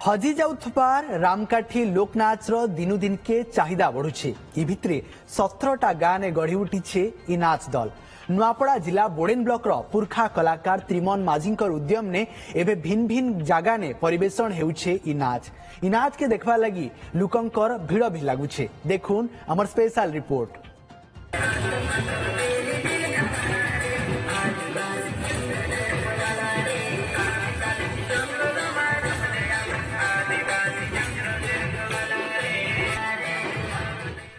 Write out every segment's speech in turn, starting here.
हजि जाउथबार रामकाठी लोकनाच दिनु दिन के चाहिदा बढ़ुछे। इ भितरे 17टा गाँ ने गढ़ी उठिछे इ नाच दल। नुआपड़ा जिला बोडेन ब्लॉक रो पुरखा कलाकार त्रिमन माझीकर उद्यम ने एबे भिन्न भिन्न जगह ने परिवेशन हेउछे इ नाच के देखबा लगी लुकंकर भीड़ भी लागुछे। देखुन हमर स्पेशल रिपोर्ट।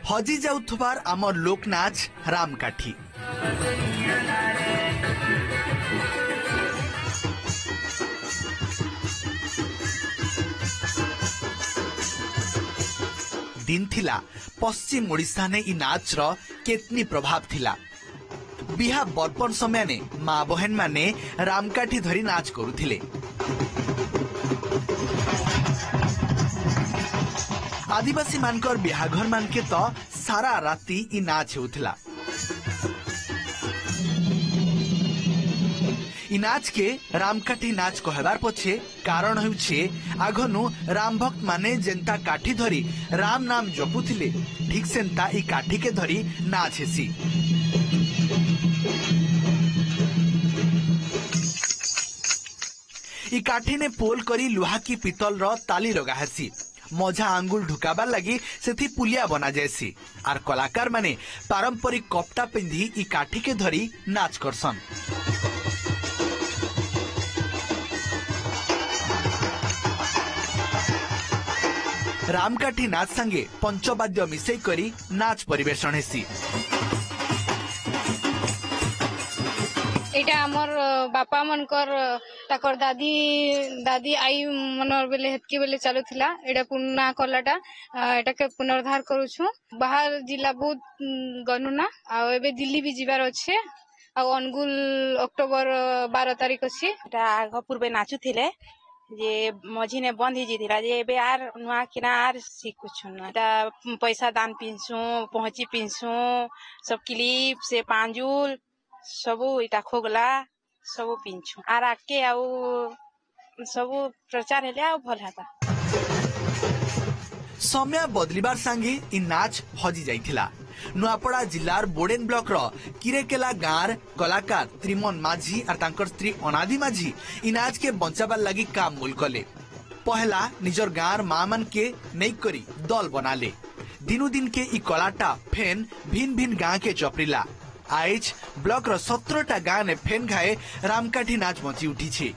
हजि जाउथबार आमर लोकनाच रामकाठी। दिन थिला पश्चिम ओडिशा ने इ नाच रो केतनी प्रभाव थिला। बिहा बर्पण समय ने माँ बहन माने रामकाठी धरी नाच करुथिले। आदिवासी मानकर बिहाघर मानके तो सारा राती इ नाच होउथिला। इ नाच के रामकाठी नाच कहबार पछे कारण हेउछे आगनु राम भक्त माने जेंता काठी धरी राम नाम जपुथिले ठीक सेंता इ काठी के धरी नाच हेसी। इ काठी ने पोल करी लुहा की पितल रो ताली लगा हेसी। मजा आंगुल ढुकाबार लगी सेथि पुलिया बना जैसी आर कलाकार माने पारंपरिक कपटा पिंधी इ काठी के धरी नाच करसन। रामकाठी नाच संगे पंचवाद्य मिसई करी नाच परिवेशन हेसी। एटा हमर बापा मनकर ताकर दादी आई मनर बेले हेतकी बेले चलुथिला। एटा पुना कलाटा एटा के पुनरुद्धार करूछु। बाहर जिला बहुत गनुना आ एबे दिल्ली भी जिबार अछि आ अनुगुल अक्टोबर 12 तारिख अछि। एटा आग पूर्वे नाचुथिले जे मझी ने बंद ही जिथिला जे एबे आर नुआ किना आर सिखुछु। एटा पैसा दान पिनसु पहुंची पिनसु सब क्लिप से पांजुल सबु इटा खोगला सबु पिंछु आर आके आउ सबु प्रचार हेले आ भल हेता। समय बदलिबार संगे इ नाच हजि जाइथिला। नुआपड़ा जिलार बोडेन ब्लॉक रो किरेकेला गाँर कलाकार त्रिमन माझी और तांकर स्त्री अनादि माझी इ नाच के बंचाबार लगी काम मूल कले। पहला निजर गाँर माँ मन के नहीं करी दल बनाले। दिनु दिन के इ कलाटा फेन भिन्न भिन्न गाँ के चपरिला। आज ब्लॉक रो 17टा गाँ ने फेन खाए रामकाठी नाच मची उठी।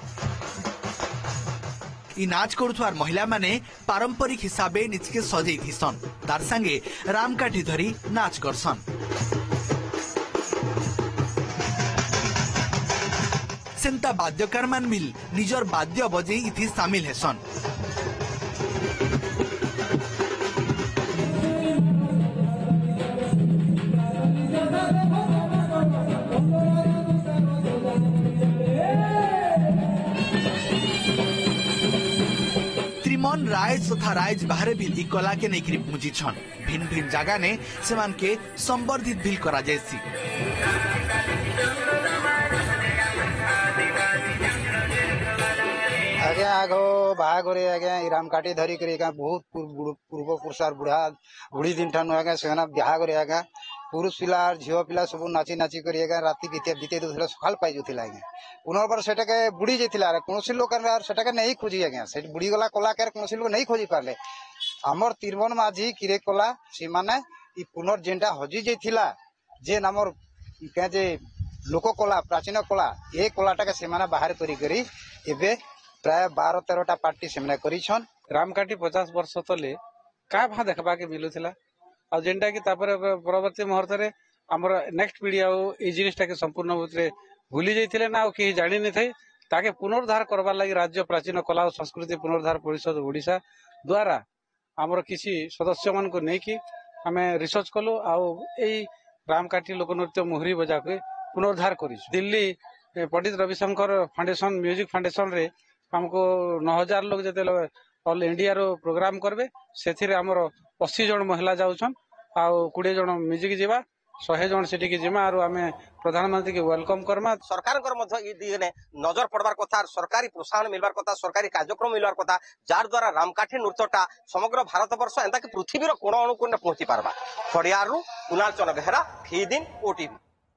इ नाच करुथवार महिला माने पारंपरिक हिसाबे निजके सजै थिसन तार संगे रामकाठी धरी नाच करसन। सेंता वाद्यकार मान मिल निजर वाद्य बजे इथि शामिल हेसन। त्रिमन राइज तथा राइज बाहर भी इ कला के नहीं पहुंची छन। भिन्न भिन्न जगह ने सेमान के संवर्धित भी करा जैसी। आज्ञा आगो बाहागरे आज्ञा रामकाठी धरी करे बहुत पूर्व पुरुषार बुढ़ा बुढ़ी दिन ठानु आज्ञा सेना बाहागरे आज्ञा पुरुष पिला झियो पिला सब नाची नाची करी आज्ञा राति बीते दूसरा सकाल पाई जोथिला आज्ञा पुनर्बार सेटाके बुढ़ी जाइथिला कोनोसी लोक सेटाके नहीं खोजी आज्ञा से बुढ़ी गला कलाकार कोनोसी लोक नहीं खोजी पारले। हमर तिरमन माझी किरे कला से माने इ पुनर जेंटा हजि जाइथिला जे नामर के जे लोक कला प्राचीन कला ए कलाटाके से माने बाहर करी करी एबे प्राय 12-13टा पार्टी से माने करिछन। रामकाठी 50 वर्ष तले का भा देखबा के मिलुथिला आ जेंटा कि तापर परवर्ती मुहूर्त रे हमर नेक्स्ट पीढ़ी आ ए जिनिसटा के संपूर्ण रूपे भूली जाइथिले ना कि जानि नै थई ताके पुनरुद्धार करबा लागि राज्य प्राचीन कला और संस्कृति पुनरुद्धार परिषद ओडिशा द्वारा हमर किसी सदस्य मन को नहीं कि हमें रिसर्च कलो आ एई रामकाठी लोक नृत्य मोहरी बजा के पुनरुद्धार करिस। Delhi Pandit Ravishankar foundation music foundation रे हमको 9000 लोग जते ऑल इंडिया रो प्रोग्राम करबे सेथिरे हमर 80 जन महिला जाउछन आ 20 जन म्यूजिक जीवा 100 जन सेठी जिमा और आम प्रधानमंत्री के वेलकम करमा। सरकार दिने नजर पड़बार कथा सरकारी प्रोत्साहन मिलबार कथा सरकारी कार्यक्रम मिलबार कथा जार द्वारा रामकाठी नृत्यटा समग्र भारत वर्ष एंता कि पृथ्वीर कोण अनुकोण पहुंची पारबा। खड़ियारू कुणाल चंद बेहरा, फीदिन, ओटीवी।